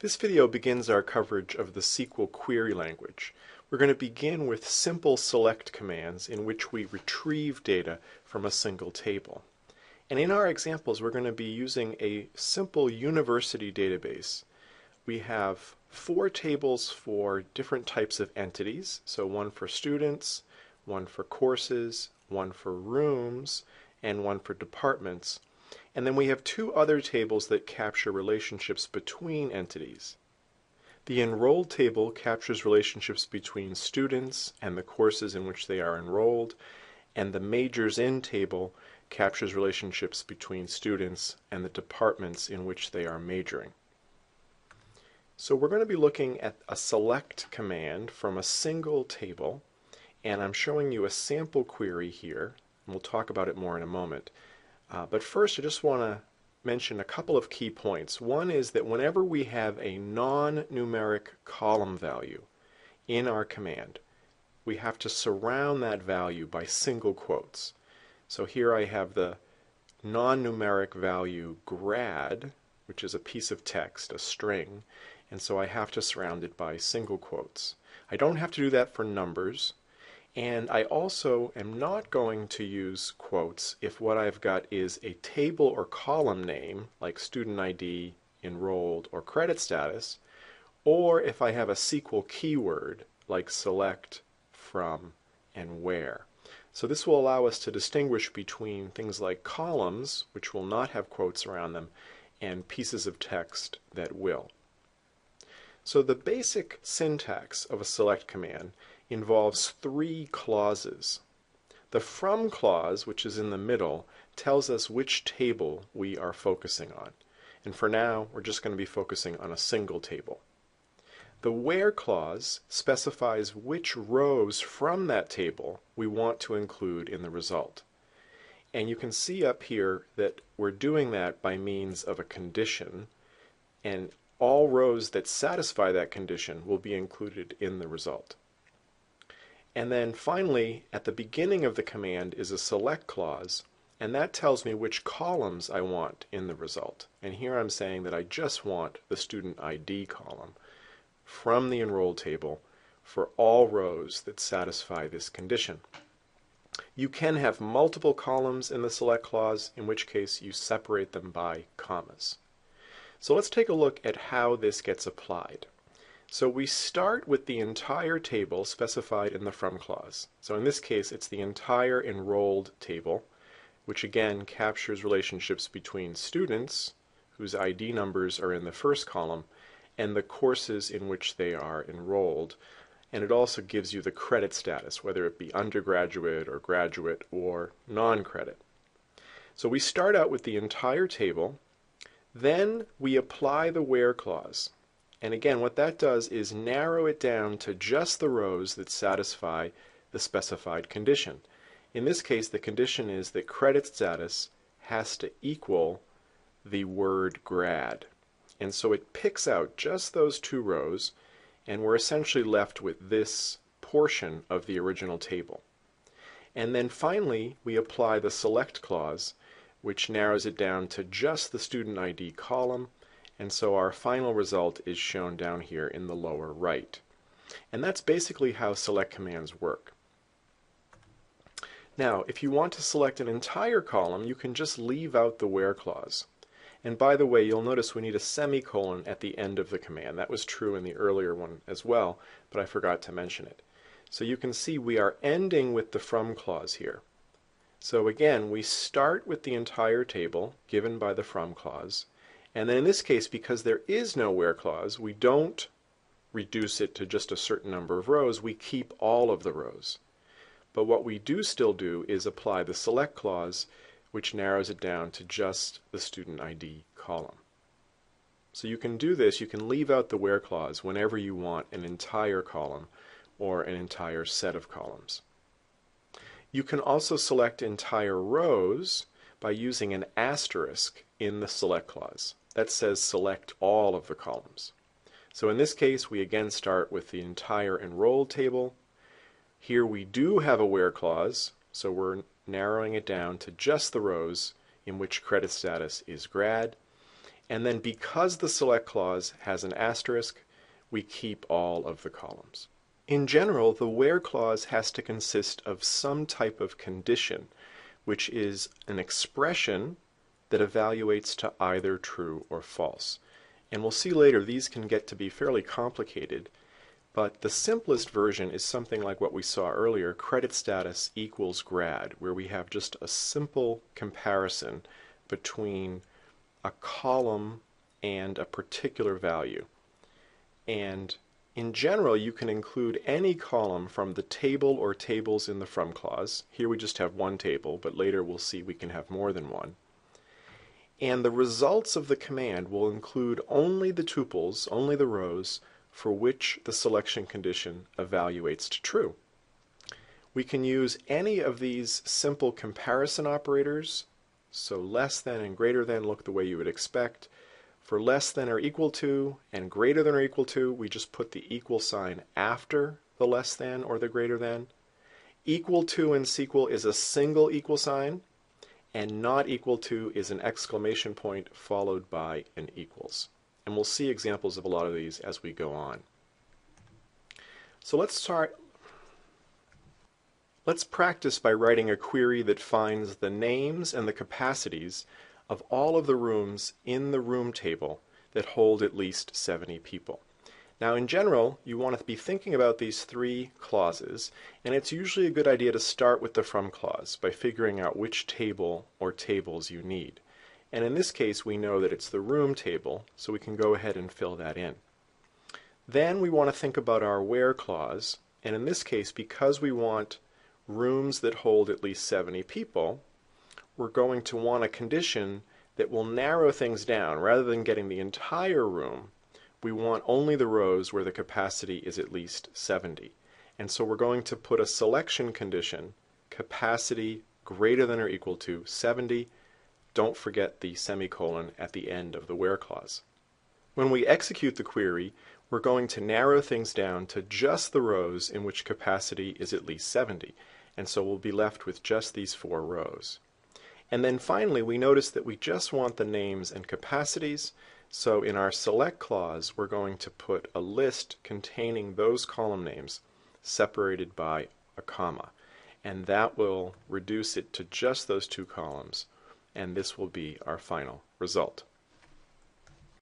This video begins our coverage of the SQL query language. We're going to begin with simple select commands in which we retrieve data from a single table. And in our examples, we're going to be using a simple university database. We have 4 tables for different types of entities, so one for students, one for courses, one for rooms, and one for departments. And then we have 2 other tables that capture relationships between entities. The enrolled table captures relationships between students and the courses in which they are enrolled, and the majors in table captures relationships between students and the departments in which they are majoring. So we're going to be looking at a select command from a single table, and I'm showing you a sample query here, and we'll talk about it more in a moment. But first I just want to mention a couple of key points. One is that whenever we have a non-numeric column value in our command, we have to surround that value by single quotes. So here I have the non-numeric value grad, which is a piece of text, a string, and so I have to surround it by single quotes. I don't have to do that for numbers. And I also am not going to use quotes if what I've got is a table or column name, like student ID, enrolled, or credit status, or if I have a SQL keyword, like select, from, and where. So this will allow us to distinguish between things like columns, which will not have quotes around them, and pieces of text that will. So the basic syntax of a select command involves 3 clauses. The from clause, which is in the middle, tells us which table we are focusing on. And for now, we're just going to be focusing on a single table. The where clause specifies which rows from that table we want to include in the result. And you can see up here that we're doing that by means of a condition, and all rows that satisfy that condition will be included in the result. And then finally, at the beginning of the command is a select clause, and that tells me which columns I want in the result. And here I'm saying that I just want the student ID column from the enrolled table for all rows that satisfy this condition. You can have multiple columns in the select clause, in which case you separate them by commas. So let's take a look at how this gets applied. So we start with the entire table specified in the from clause. So in this case, it's the entire enrolled table, which again captures relationships between students, whose ID numbers are in the first column, and the courses in which they are enrolled. And it also gives you the credit status, whether it be undergraduate or graduate or non-credit. So we start out with the entire table, then we apply the where clause. And again, what that does is narrow it down to just the rows that satisfy the specified condition. In this case, the condition is that credit status has to equal the word grad. And so it picks out just those 2 rows, and we're essentially left with this portion of the original table. And then finally, we apply the select clause, which narrows it down to just the student ID column. And so our final result is shown down here in the lower right. And that's basically how select commands work. Now, if you want to select an entire column, you can just leave out the where clause. And by the way, you'll notice we need a semicolon at the end of the command. That was true in the earlier one as well, but I forgot to mention it. So you can see we are ending with the from clause here. So again, we start with the entire table given by the from clause. And then in this case, because there is no where clause, we don't reduce it to just a certain number of rows, we keep all of the rows. But what we do still do is apply the select clause, which narrows it down to just the student ID column. So you can do this, you can leave out the where clause whenever you want an entire column or an entire set of columns. You can also select entire rows by using an asterisk in the select clause. That says select all of the columns. So in this case, we again start with the entire enrolled table. Here we do have a where clause, so we're narrowing it down to just the rows in which credit status is grad. And then because the select clause has an asterisk, we keep all of the columns. In general, the where clause has to consist of some type of condition, which is an expression that evaluates to either true or false. And we'll see later these can get to be fairly complicated, but the simplest version is something like what we saw earlier, credit status equals grad, where we have just a simple comparison between a column and a particular value. And in general, you can include any column from the table or tables in the from clause. Here we just have one table, but later we'll see we can have more than one. And the results of the command will include only the tuples, only the rows, for which the selection condition evaluates to true. We can use any of these simple comparison operators, so less than and greater than look the way you would expect. For less than or equal to and greater than or equal to, we just put the equal sign after the less than or the greater than. Equal to in SQL is a single equal sign, and not equal to is an exclamation point followed by an equals. And we'll see examples of a lot of these as we go on. So let's practice by writing a query that finds the names and the capacities of all of the rooms in the room table that hold at least 70 people. Now in general, you want to be thinking about these three clauses, and it's usually a good idea to start with the from clause by figuring out which table or tables you need. And in this case, we know that it's the room table, so we can go ahead and fill that in. Then we want to think about our where clause, and in this case, because we want rooms that hold at least 70 people, we're going to want a condition that will narrow things down. Rather than getting the entire room, we want only the rows where the capacity is at least 70. And so we're going to put a selection condition, capacity greater than or equal to 70. Don't forget the semicolon at the end of the where clause. When we execute the query, we're going to narrow things down to just the rows in which capacity is at least 70. And so we'll be left with just these 4 rows. And then finally, we notice that we just want the names and capacities. So in our select clause, we're going to put a list containing those column names separated by a comma. And that will reduce it to just those 2 columns. And this will be our final result.